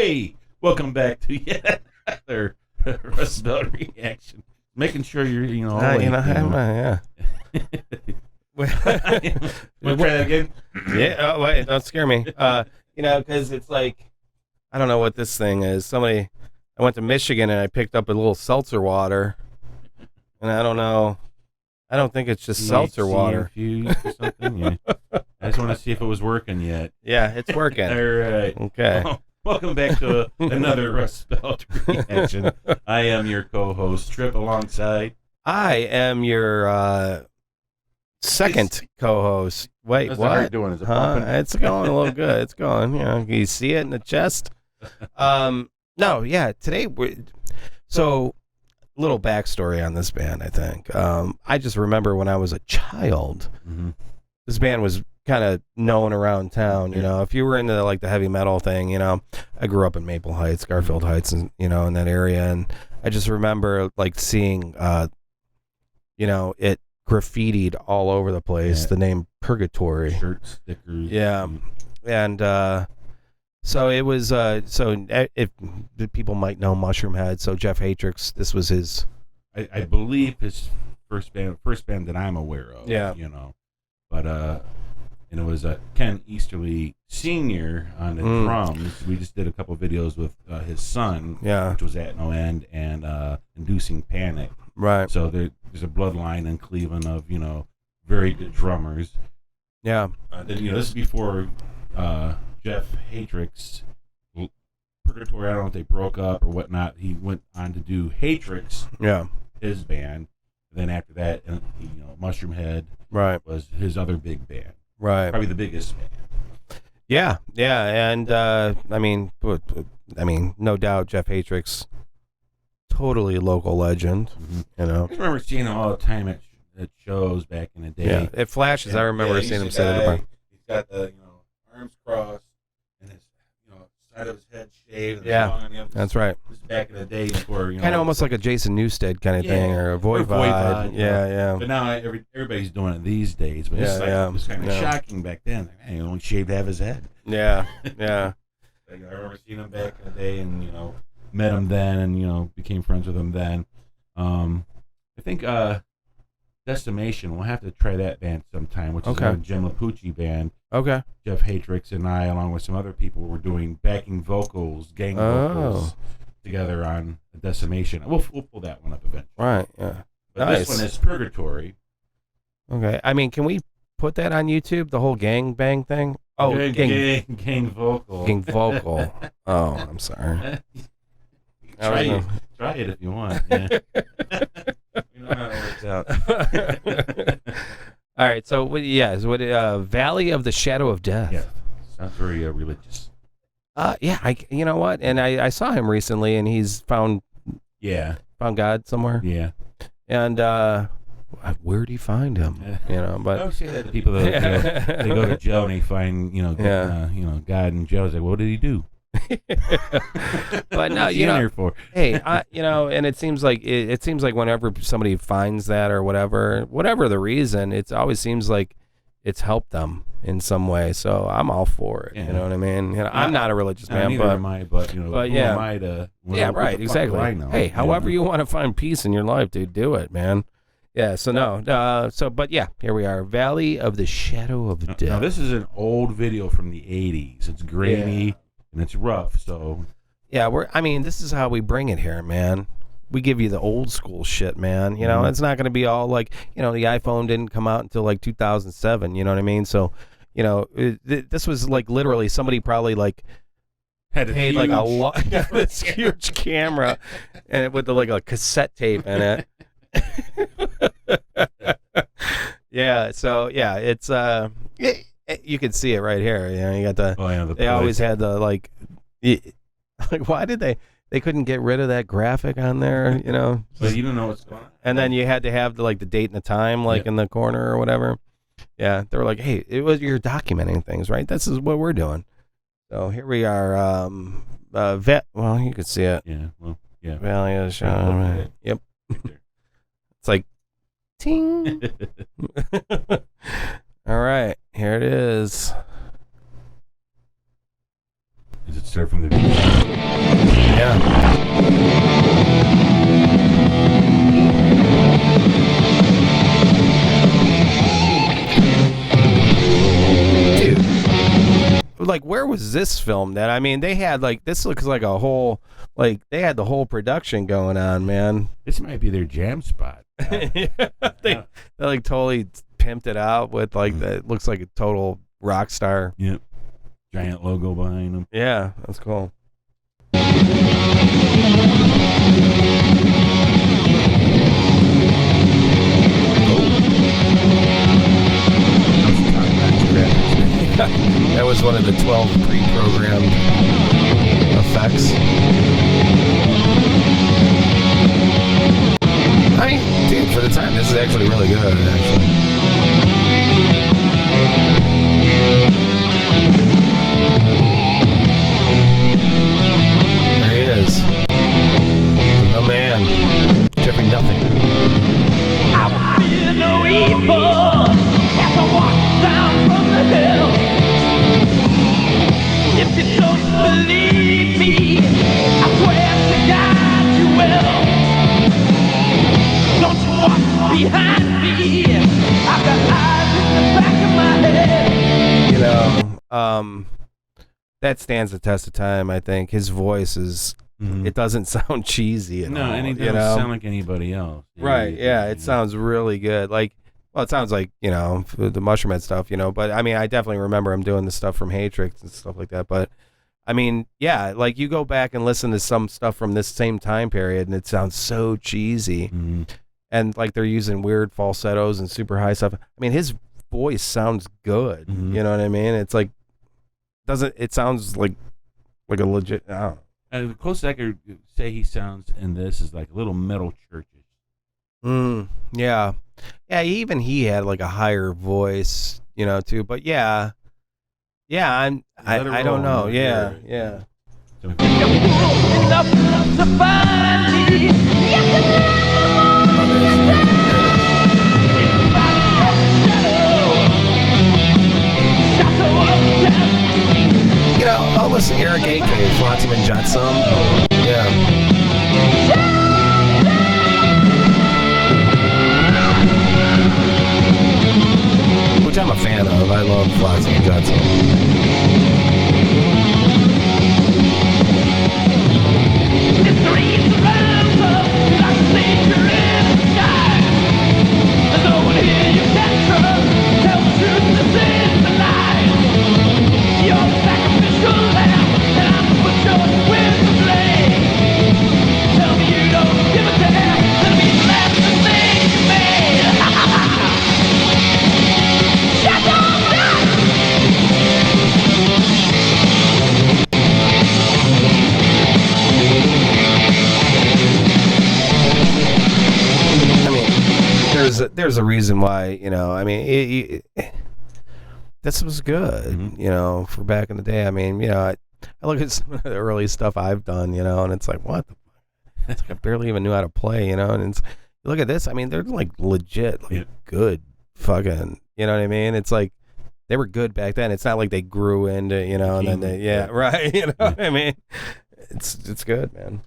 Hey, welcome back to yet another Rust Belt reaction. Making sure you're, yeah. Want to try that again? Yeah. Oh, wait, don't scare me. Because it's like, I don't know what this thing is. I went to Michigan and I picked up a little seltzer water, and I don't know. I don't think it's just seltzer water. Infused or something. Yeah. I just want to see if it was working yet. Yeah, it's working. All right. Okay. Well, welcome back to another Rust Belt reaction. I am your co-host, Trip, alongside. I am your second co-host. Wait, How's what? the heart doing? Is it pumping? It's going a little good. It's going. You see it in the chest. No, yeah. Today, little backstory on this band. I think I just remember when I was a child, this band was kind of known around town. You know, if you were into like the heavy metal thing, you know, I grew up in Maple Heights, Garfield Heights, and in that area, and I just remember like seeing, it graffitied all over the place. Yeah. The name Purgatory, Shirts, stickers. yeah, and so it was. If people might know Mushroom Head, so Jeff Hatrix, this was his. I believe his first band that I'm aware of. Yeah. But and it was Ken Easterly Sr. on the drums. We just did a couple videos with his son, which was At No End and Inducing Panic. Right. So there's a bloodline in Cleveland of very good drummers. Yeah. Then this is before Jeff Hatrix. Purgatory, I don't know if they broke up or whatnot. He went on to do Hatrix, his band. Then after that, Mushroom Head, was his other big band, probably the biggest band. Yeah, and I mean, no doubt, Jeff Hatrix, totally local legend. I remember seeing him all the time at shows back in the day. Yeah, it flashes. And, I remember seeing him sit at the bar. He's got the arms crossed and his side of his head shaved. Yeah, that's right. This is back in the day before kind of almost like a Jason Newsted kind of thing, or a Voivod. Yeah. But now everybody's doing it these days. But it was kind of shocking back then. He only shaved half his head. Yeah. I remember seeing him back in the day, and met him then, and became friends with him then. I think Decimation. We'll have to try that band sometime, which is a Jim Lapucci band. Okay. Jeff Hatrix and I, along with some other people, were doing backing vocals, gang vocals together on Decimation. We'll pull that one up eventually. Right. Yeah. But this one is Purgatory. Okay. I mean, can we put that on YouTube? The whole gang bang thing. Oh, gang vocal. Gang vocal. Oh, I'm sorry. Try it if you want. Yeah. You know how that works out. All right. So Valley of the Shadow of Death. Yeah. Sounds very religious. Yeah. You know what? And I saw him recently, and he's found God somewhere. Yeah. And where'd he find him? But I always say that to people that they go to jail and they find God in jail. It's like, what did he do? But no, hey, and it seems like whenever somebody finds that or whatever the reason, it always seems like it's helped them in some way. So I'm all for it. You know what I mean? I'm not a religious man, neither am I, but who am I to? Right, exactly. I know, hey, however you want to find peace in your life, dude, do it, man. Yeah. So but here we are, Valley of the Shadow of Death. Now this is an old video from the '80s. It's grainy. Yeah. And it's rough, so... Yeah, this is how we bring it here, man. We give you the old school shit, man. It's not going to be all like, the iPhone didn't come out until like 2007, you know what I mean? So, this was like literally somebody probably like had paid like this huge camera and with like a cassette tape in it. Yeah, so, yeah, it's... you can see it right here. You got the. They always had the like. Why did they couldn't get rid of that graphic on there? But you don't know what's going on. And then you had to have the date and the time in the corner or whatever. Yeah, they were like, hey, you're documenting things, right? This is what we're doing. So here we are. Well, you can see it. Yeah. Well, yeah. Valley of the Shadow. Yep. It's like, ting. All right, here it is. Does it start from the beginning? Yeah. Dude, like, where was this filmed at? I mean, they had like, this looks like a whole, like, they had the whole production going on, man. This might be their jam spot. They like totally pimped it out with like that. Looks like a total rock star. Yep. Giant logo behind them. Yeah, that's cool. That was one of the 12 pre-programmed effects. I mean, dude, for the time, this is actually really good, actually. There he is. The man. Jeffrey Nothing. I fear no evil as I walk down from the hill. If you don't believe me, I swear to God you will. Don't you walk behind me, I've got eyes in the back of my head. You know, that stands the test of time, I think. His voice is, it doesn't sound cheesy at all. No, and he doesn't sound like anybody else. Right, yeah, it sounds really good. Like, well, it sounds like, you know, the Mushroom Head stuff, you know, but I mean, I definitely remember him doing the stuff from Hatrix and stuff like that, but I mean, yeah, like you go back and listen to some stuff from this same time period and it sounds so cheesy. And like they're using weird falsettos and super high stuff. I mean, his voice sounds good. You know what I mean? It's like, it sounds like a legit, I don't know. And the closest I could say he sounds in this is like Little Metal Churches. Yeah. Yeah, even he had like a higher voice, you know, too. But yeah. Yeah, I don't know. Yeah, yeah. You know, I'll listen to Eric A.K. Flotsam and Jetsam. Yeah. Which I'm a fan of. I love Flotsam and Jetsam. There's a reason why, you know, I mean, this was good, you know, for back in the day. I mean, you know, I look at some of the early stuff I've done, you know, and it's like, what the fuck? It's like I barely even knew how to play, you know, and it's, look at this. I mean, they're like legit, like good fucking, you know what I mean? It's like, they were good back then. It's not like they grew into, you know, and then they, yeah, right. You know what I mean? It's good, man.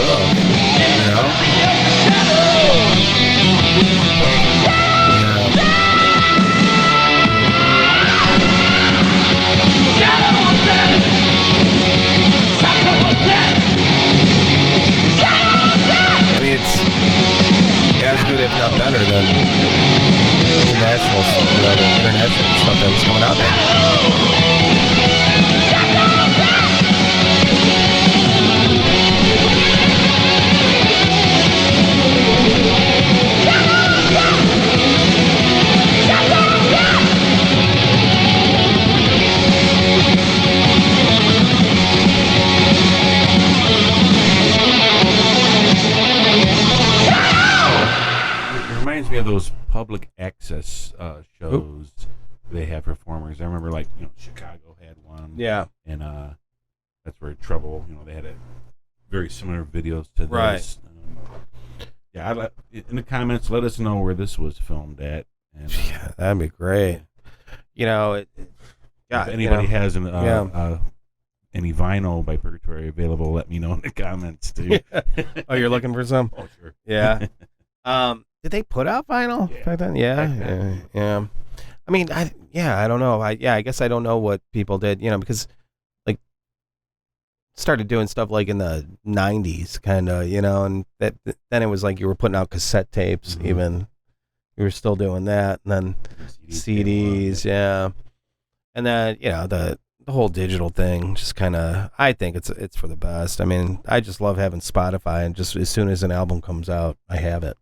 You know? I mean, it's as good, if not better, than international stuff that was coming out there. It reminds me of those public access shows they have performers. I remember, like, Chicago had one. Yeah. And that's where Trouble, they had very similar videos to this. Right. Yeah, in the comments, let us know where this was filmed at. And, Yeah, that'd be great. If anybody has any vinyl by Purgatory available, let me know in the comments too. Oh, you're looking for some? Oh, sure. Yeah. Did they put out vinyl back then? Yeah. I mean, I don't know. I guess I don't know what people did, because like started doing stuff like in the 90s kind of, and then it was like you were putting out cassette tapes. Mm-hmm. Even you were still doing that, and then CDs, yeah. And then, the whole digital thing just kind of, I think it's for the best. I mean, I just love having Spotify, and just as soon as an album comes out, I have it.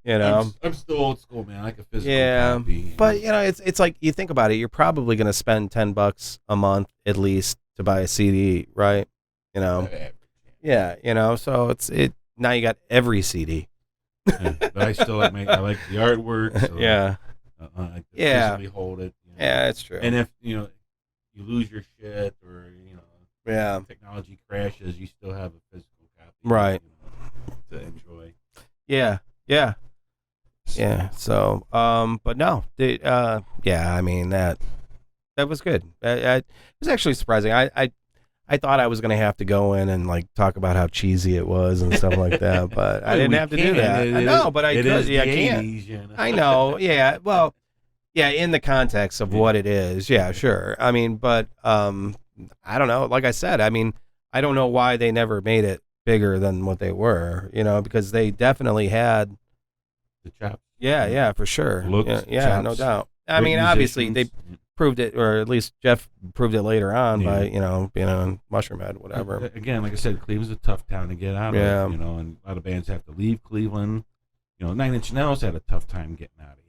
I'm still old school, man. I like a physical copy. But it's like, you think about it, you're probably going to spend $10 a month at least to buy a CD, right? Yeah, so now you got every CD. But I still like the artwork. So Yeah. I like to physically hold it. Yeah, it's true. And if you lose your shit or technology crashes, you still have a physical copy, right? To enjoy. Yeah. So, but no, I mean that was good. It was actually surprising. I thought I was going to have to go in and like talk about how cheesy it was and stuff like that, but I didn't have to do that. I know, but I could. Yeah, I can't. I know. Yeah. Well, yeah, in the context of what it is. Yeah, sure. I mean, but I don't know. Like I said, I mean, I don't know why they never made it bigger than what they were, because they definitely had the chops. Yeah, for sure. Looks, yeah, chops, no doubt. I mean, obviously they proved it, or at least Jeff proved it later on by being on Mushroom Head, whatever. Again, like I said, Cleveland's a tough town to get out of. And a lot of bands have to leave Cleveland. 9 Inch Nails had a tough time getting out of here.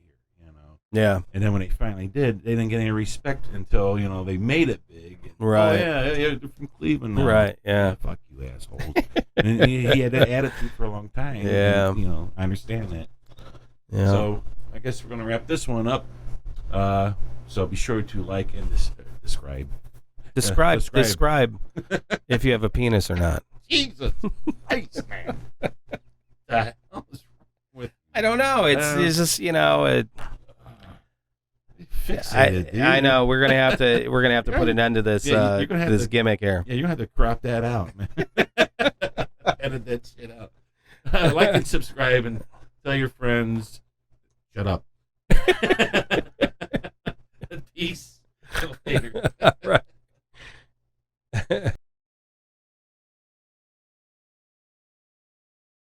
Yeah. And then when they finally did, they didn't get any respect until they made it big. And, right. Oh yeah, they're from Cleveland now. Right. Yeah. Fuck you, assholes. And he had that attitude for a long time. Yeah. And, I understand that. Yeah. So I guess we're gonna wrap this one up. So be sure to like and describe. Describe if you have a penis or not. Jesus Christ, man. I don't know. It's just fixated, dude. I know we're gonna have to put an end to this this gimmick here. Yeah, you're gonna have to crop that out, man. Edit that shit out. Like and subscribe and tell your friends. Shut up. Peace. Till later. Right.